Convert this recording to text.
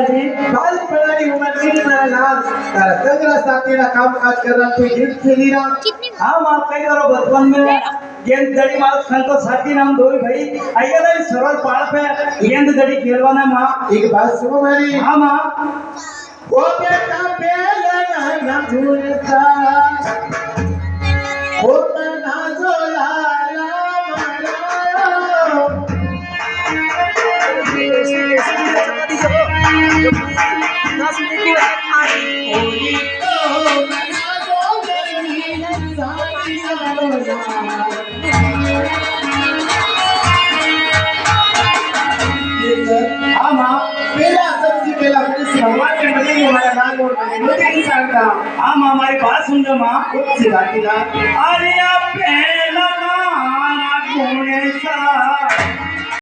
जी बाल पढ़ाई उम्र नहीं करना कर तगड़ा साथीला काम काज करना तू जिद खेली ना हम आप कई करो बचपन में गेंद दड़ी मार संतो साथी नाम दो भाई आइए ना सरल पहाड़ पे गेंद दड़ी खेलवाना माँ एक बात सुनो मेरी हाँ माँ वो बेटा बेला ना झूलता वो ना जोला हाँ माँ पहला सबसे पहला भगवान के मंदिर में हमारा नाम और मुझे नहीं जानता हाँ माँ हमारी बात सुन लो माँ कौन सी बात है अरे आप पहला गाना कौन सा